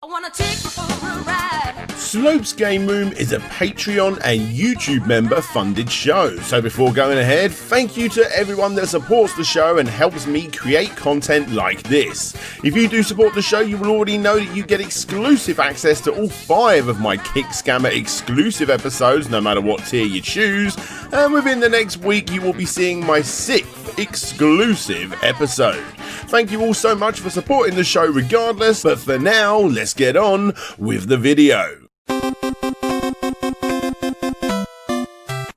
I wanna take you for a ride. Slopes Game Room is a Patreon and YouTube member funded show, so before going ahead, thank you to everyone that supports the show and helps me create content like this. If you do support the show, you will already know that you get exclusive access to all 5 of my Kick Scammer exclusive episodes, no matter what tier you choose, and within the next week you will be seeing my 6th exclusive episode. Thank you all so much for supporting the show regardless, but for now, let's get on with the video.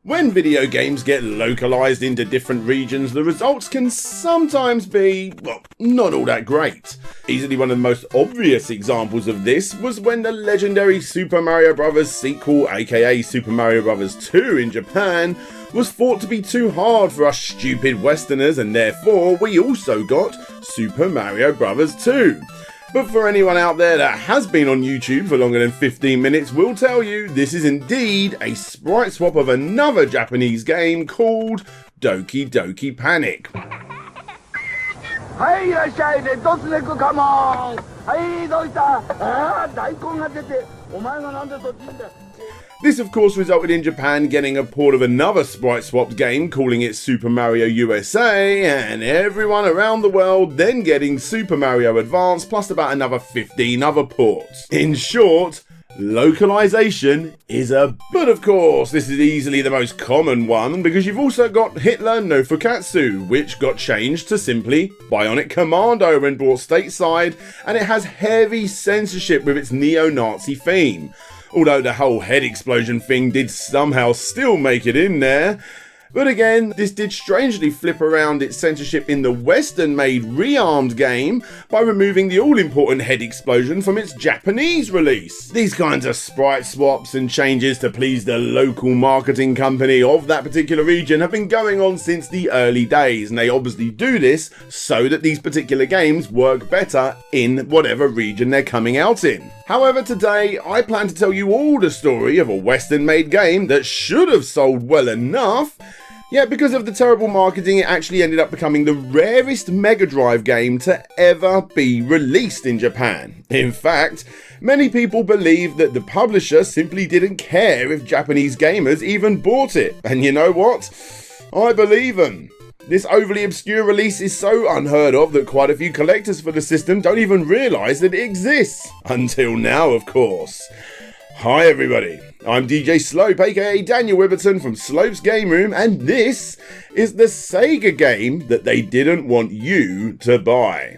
When video games get localized into different regions, the results can sometimes be, well, not all that great. Easily one of the most obvious examples of this was when the legendary Super Mario Bros. Sequel, aka Super Mario Bros. 2 in Japan, was thought to be too hard for us stupid Westerners, and therefore we also got Super Mario Bros. 2. But for anyone out there that has been on YouTube for longer than 15 minutes will tell you this is indeed a sprite swap of another Japanese game called Doki Doki Panic. This of course resulted in Japan getting a port of another sprite swapped game, calling it Super Mario USA, and everyone around the world then getting Super Mario Advance plus about another 15 other ports. In short, localization is a... But of course, this is easily the most common one, because you've also got Hitler no Fukatsu, which got changed to simply Bionic Commando when brought stateside, and it has heavy censorship with its neo-Nazi theme. Although the whole head explosion thing did somehow still make it in there. But again, this did strangely flip around its censorship in the Western-made Rearmed game by removing the all-important head explosion from its Japanese release. These kinds of sprite swaps and changes to please the local marketing company of that particular region have been going on since the early days, and they obviously do this so that these particular games work better in whatever region they're coming out in. However, today I plan to tell you all the story of a Western-made game that should have sold well enough, yet because of the terrible marketing it actually ended up becoming the rarest Mega Drive game to ever be released in Japan. In fact, many people believe that the publisher simply didn't care if Japanese gamers even bought it. And you know what? I believe them. This overly obscure release is so unheard of that quite a few collectors for the system don't even realise that it exists. Until now, of course. Hi everybody, I'm DJ Slope, aka Daniel Wibberton from Slope's Game Room, and this is the SEGA game that they didn't want you to buy.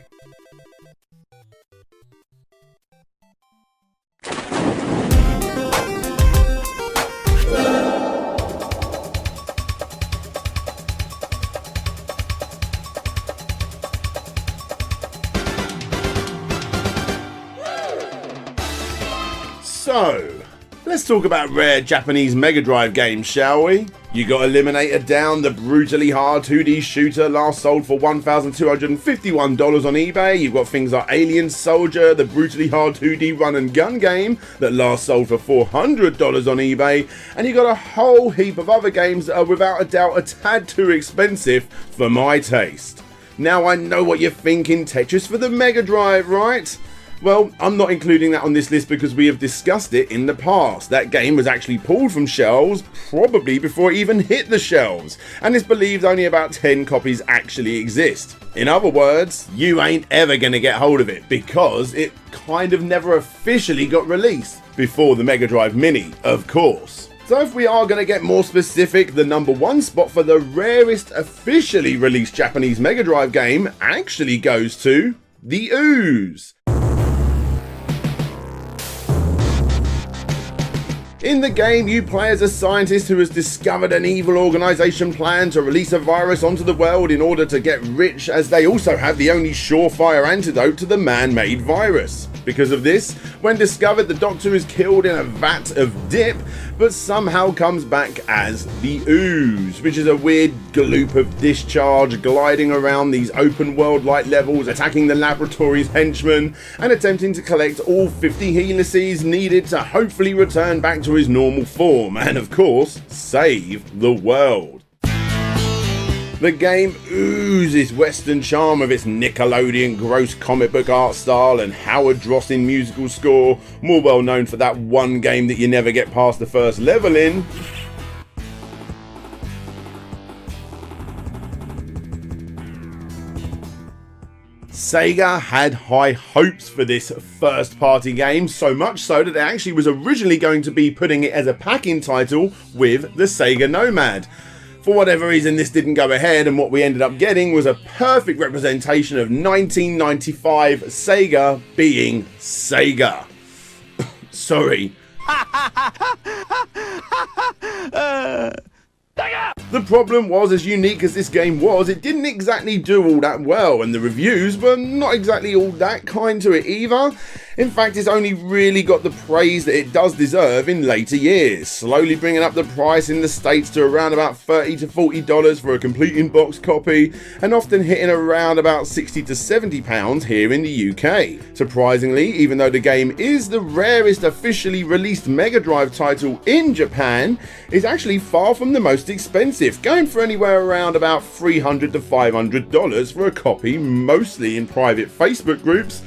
So, let's talk about rare Japanese Mega Drive games, shall we? You got Eliminator Down, the brutally hard 2D shooter last sold for $1,251 on eBay. You've got things like Alien Soldier, the brutally hard 2D run and gun game that last sold for $400 on eBay. And you got a whole heap of other games that are without a doubt a tad too expensive for my taste. Now I know what you're thinking, Tetris for the Mega Drive, right? Well, I'm not including that on this list because we have discussed it in the past. That game was actually pulled from shelves probably before it even hit the shelves, and it's believed only about 10 copies actually exist. In other words, you ain't ever gonna get hold of it because it kind of never officially got released before the Mega Drive Mini, of course. So if we are going to get more specific, the number 1 spot for the rarest officially released Japanese Mega Drive game actually goes to the Ooze. In the game, you play as a scientist who has discovered an evil organisation plan to release a virus onto the world in order to get rich, as they also have the only surefire antidote to the man-made virus. Because of this, when discovered, the Doctor is killed in a vat of dip, but somehow comes back as the Ooze, which is a weird gloop of discharge gliding around these open world-like levels, attacking the laboratory's henchmen, and attempting to collect all 50 helices needed to hopefully return back to his normal form, and of course, save the world. The game oozes Western charm with its Nickelodeon gross comic book art style and Howard Drossing musical score, more well known for that one game that you never get past the first level in. SEGA had high hopes for this first party game, so much so that it actually was originally going to be putting it as a pack-in title with the SEGA Nomad. For whatever reason, this didn't go ahead, and what we ended up getting was a perfect representation of 1995 SEGA being SEGA. Sorry. The problem was, as unique as this game was, it didn't exactly do all that well, and the reviews were not exactly all that kind to it either. In fact, it's only really got the praise that it does deserve in later years, slowly bringing up the price in the States to around about $30 to $40 for a complete in-box copy, and often hitting around about £60 to £70 here in the UK. Surprisingly, even though the game is the rarest officially released Mega Drive title in Japan, it's actually far from the most expensive, going for anywhere around about $300 to $500 for a copy, mostly in private Facebook groups.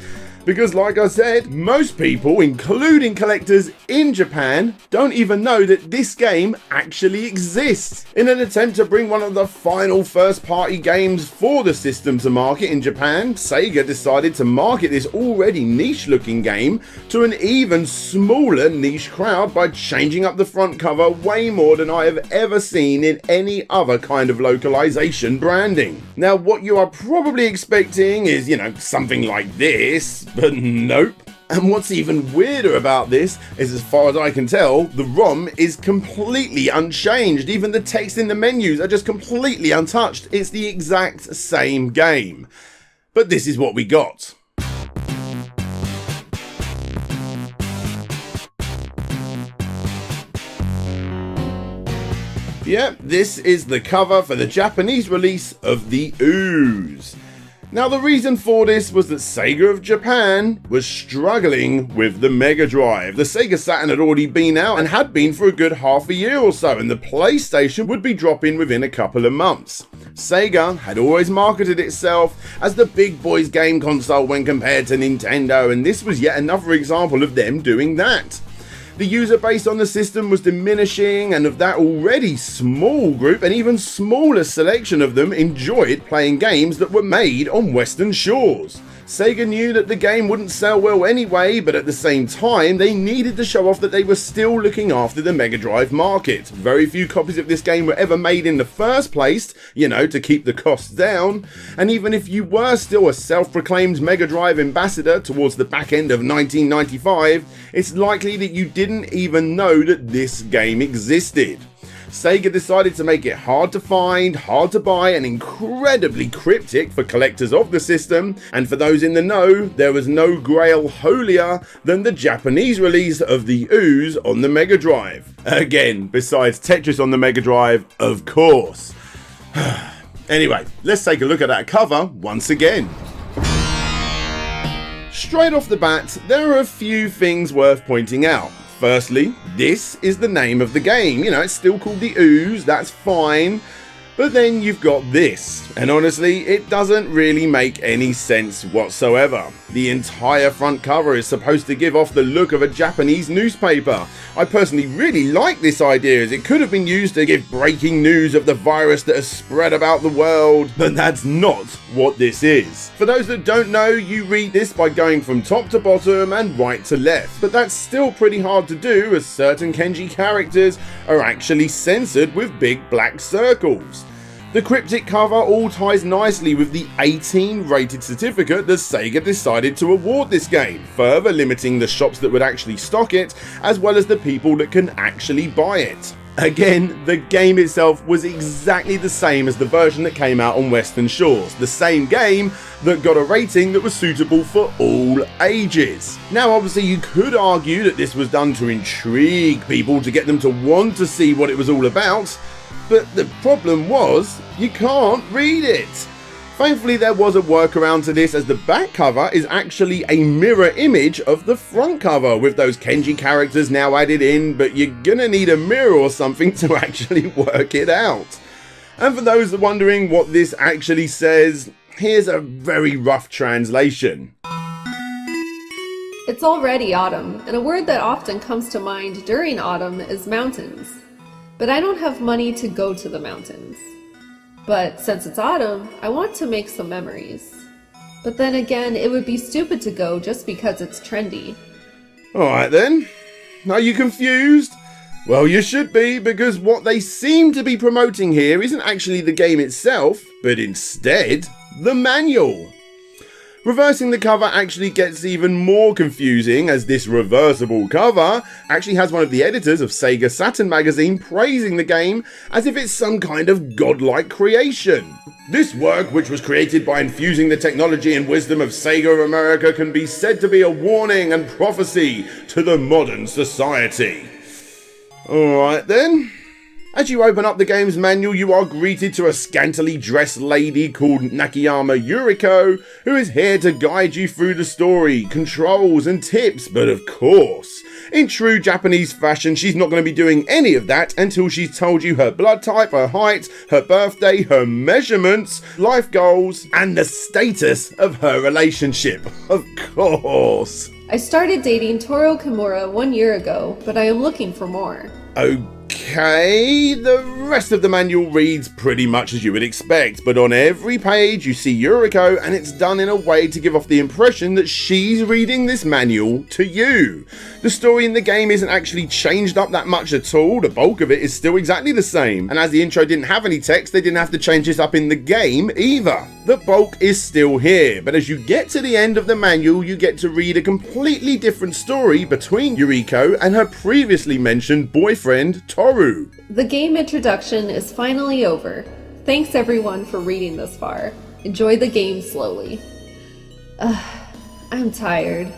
Because like I said, most people, including collectors in Japan, don't even know that this game actually exists. In an attempt to bring one of the final first-party games for the system to market in Japan, SEGA decided to market this already niche-looking game to an even smaller niche crowd by changing up the front cover way more than I have ever seen in any other kind of localization branding. Now, what you are probably expecting is, something like this, but nope. And what's even weirder about this is, as far as I can tell, the ROM is completely unchanged. Even the text in the menus are just completely untouched. It's the exact same game. But this is what we got. Yep, this is the cover for the Japanese release of the Ooze. Now, the reason for this was that SEGA of Japan was struggling with the Mega Drive. The SEGA Saturn had already been out and had been for a good half a year or so, and the PlayStation would be dropping within a couple of months. SEGA had always marketed itself as the big boys game console when compared to Nintendo, and this was yet another example of them doing that. The user base on the system was diminishing, and of that already small group, an even smaller selection of them enjoyed playing games that were made on Western shores. SEGA knew that the game wouldn't sell well anyway, but at the same time they needed to show off that they were still looking after the Mega Drive market. Very few copies of this game were ever made in the first place, to keep the costs down, and even if you were still a self-proclaimed Mega Drive ambassador towards the back end of 1995, it's likely that you didn't even know that this game existed. SEGA decided to make it hard to find, hard to buy, and incredibly cryptic for collectors of the system, and for those in the know, there was no grail holier than the Japanese release of the Ooze on the Mega Drive. Again, besides Tetris on the Mega Drive, of course. Anyway, let's take a look at that cover once again. Straight off the bat, there are a few things worth pointing out. Firstly, this is the name of the game. It's still called the Ooze, that's fine. But then you've got this, and honestly, it doesn't really make any sense whatsoever. The entire front cover is supposed to give off the look of a Japanese newspaper. I personally really like this idea, as it could have been used to give breaking news of the virus that has spread about the world, but that's not what this is. For those that don't know, you read this by going from top to bottom and right to left, but that's still pretty hard to do, as certain kanji characters are actually censored with big black circles. The cryptic cover all ties nicely with the 18 rated certificate that SEGA decided to award this game, further limiting the shops that would actually stock it, as well as the people that can actually buy it. Again, the game itself was exactly the same as the version that came out on Western shores, the same game that got a rating that was suitable for all ages. Now obviously you could argue that this was done to intrigue people, to get them to want to see what it was all about, but the problem was, you can't read it. Thankfully there was a workaround to this, as the back cover is actually a mirror image of the front cover with those kanji characters now added in, but you're gonna need a mirror or something to actually work it out. And for those wondering what this actually says, here's a very rough translation. It's already autumn, and a word that often comes to mind during autumn is mountains. But I don't have money to go to the mountains. But since it's autumn, I want to make some memories. But then again, it would be stupid to go just because it's trendy. Alright then, are you confused? Well, you should be, because what they seem to be promoting here isn't actually the game itself, but instead, the manual. Reversing the cover actually gets even more confusing, as this reversible cover actually has one of the editors of Sega Saturn magazine praising the game as if it's some kind of godlike creation. This work, which was created by infusing the technology and wisdom of Sega of America, can be said to be a warning and prophecy to the modern society. Alright then. As you open up the game's manual, you are greeted to a scantily dressed lady called Nakayama Yuriko, who is here to guide you through the story, controls and tips, but of course, in true Japanese fashion, she's not going to be doing any of that until she's told you her blood type, her height, her birthday, her measurements, life goals, and the status of her relationship. Of course. I started dating Toru Kimura 1 year ago, but I am looking for more. Okay, the rest of the manual reads pretty much as you would expect, but on every page you see Yuriko, and it's done in a way to give off the impression that she's reading this manual to you. The story in the game isn't actually changed up that much at all, the bulk of it is still exactly the same, and as the intro didn't have any text, they didn't have to change this up in the game either. The bulk is still here, but as you get to the end of the manual, you get to read a completely different story between Yuriko and her previously mentioned boyfriend, Toru. The game introduction is finally over. Thanks everyone for reading this far. Enjoy the game slowly. I'm tired.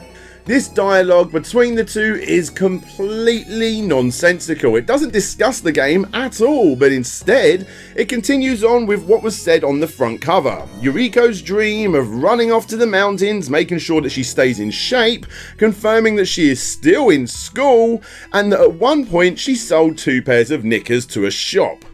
This dialogue between the two is completely nonsensical. It doesn't discuss the game at all, but instead, it continues on with what was said on the front cover. Yuriko's dream of running off to the mountains, making sure that she stays in shape, confirming that she is still in school, and that at one point she sold 2 pairs of knickers to a shop.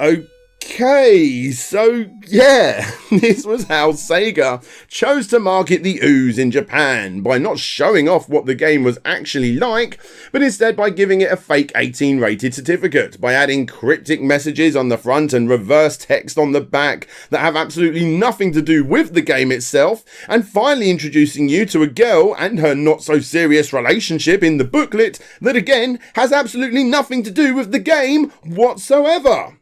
Okay, so yeah, this was how Sega chose to market the Ooze in Japan, by not showing off what the game was actually like, but instead by giving it a fake 18 rated certificate, by adding cryptic messages on the front and reverse text on the back that have absolutely nothing to do with the game itself, and finally introducing you to a girl and her not so serious relationship in the booklet that again has absolutely nothing to do with the game whatsoever.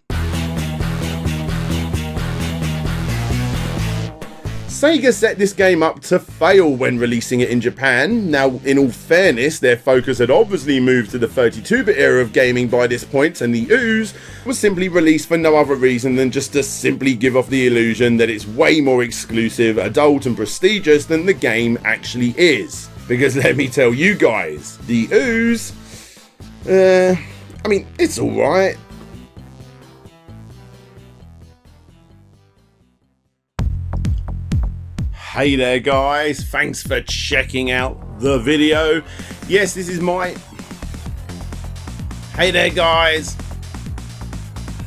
Sega set this game up to fail when releasing it in Japan. Now, in all fairness, their focus had obviously moved to the 32-bit era of gaming by this point, and the Ooze was simply released for no other reason than just to simply give off the illusion that it's way more exclusive, adult and prestigious than the game actually is. Because let me tell you guys, the Ooze, I mean, it's alright. Hey there guys, thanks for checking out the video. Yes, this is my... Hey there guys.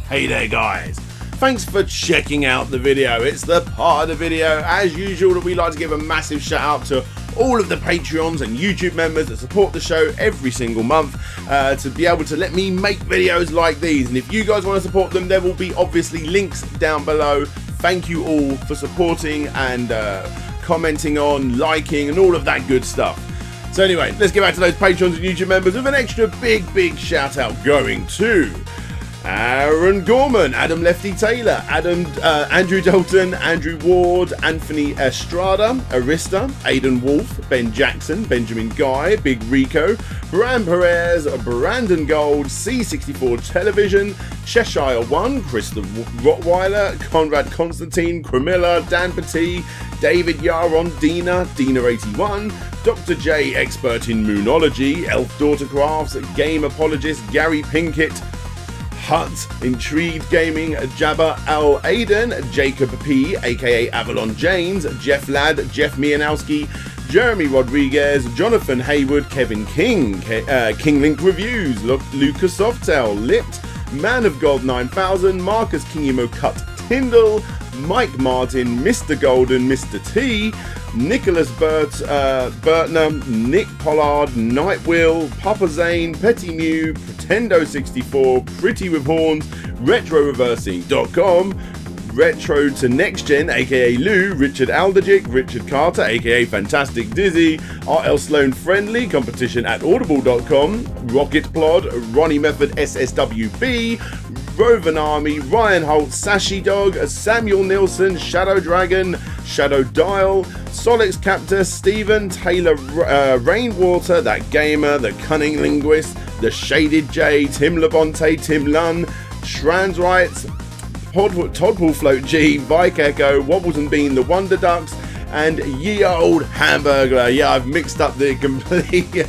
Hey there guys. Thanks for checking out the video. It's the part of the video, as usual, that we like to give a massive shout out to all of the Patreons and YouTube members that support the show every single month to be able to let me make videos like these. And if you guys want to support them, there will be obviously links down below. Thank you all for supporting and commenting on, liking, and all of that good stuff. So anyway, let's get back to those Patrons and YouTube members with an extra big shout out going to Aaron Gorman, Adam Lefty Taylor, Andrew Dalton, Andrew Ward, Anthony Estrada, Arista, Aidan Wolf, Ben Jackson, Benjamin Guy, Big Rico, Bram Perez, Brandon Gold, C64 Television, Cheshire One, Christopher Rottweiler, Conrad Constantine, Cramilla, Dan Petit, David Yaron, Dina81, Dr. J, Expert in Moonology, Elf Daughter Crafts, Game Apologist, Gary Pinkett, Hut, Intrigued Gaming, Jabba Al Aiden, Jacob P, aka Avalon James, Jeff Ladd, Jeff Mianowski, Jeremy Rodriguez, Jonathan Haywood, Kevin King, Kinglink Reviews, Lucas Softel, Lipped, Man of God 9000, Marcus Kingimo Cut Tyndall, Mike Martin, Mr. Golden, Mr. T, Nicholas Bertner, Nick Pollard, Nightwheel, Papa Zane, Petty Mew, Pretendo64, Pretty with Horns, RetroReversing.com, Retro to Next Gen, aka Lou, Richard Alderjic, Richard Carter, aka Fantastic Dizzy, RL Sloan Friendly, competition at audible.com, Rocket Plod, Ronnie Method SSWB, Rovan Army, Ryan Holt, Sashi Dog, Samuel Nilsson, Shadow Dragon, Shadow Dial, Solix Captor, Stephen, Taylor Rainwater, That Gamer, The Cunning Linguist, The Shaded J, Tim Labonte, Tim Lunn, Shransrights, Toddpool Float G, Vike Echo, Wobbles and Bean, The Wonder Ducks, and Ye Old Hamburglar. Yeah, I've mixed up the complete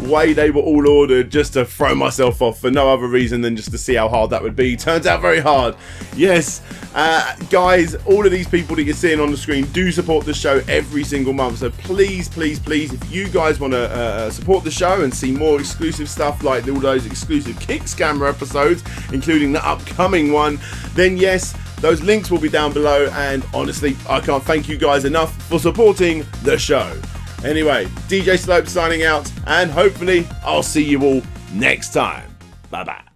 way they were all ordered just to throw myself off for no other reason than just to see how hard that would be. Turns out very hard. Yes, guys, all of these people that you're seeing on the screen do support the show every single month. So please, please, please, if you guys want to support the show and see more exclusive stuff like all those exclusive Kick Scammer episodes, including the upcoming one, then yes, those links will be down below, and honestly, I can't thank you guys enough for supporting the show. Anyway, DJ Slope signing out, and hopefully I'll see you all next time. Bye bye.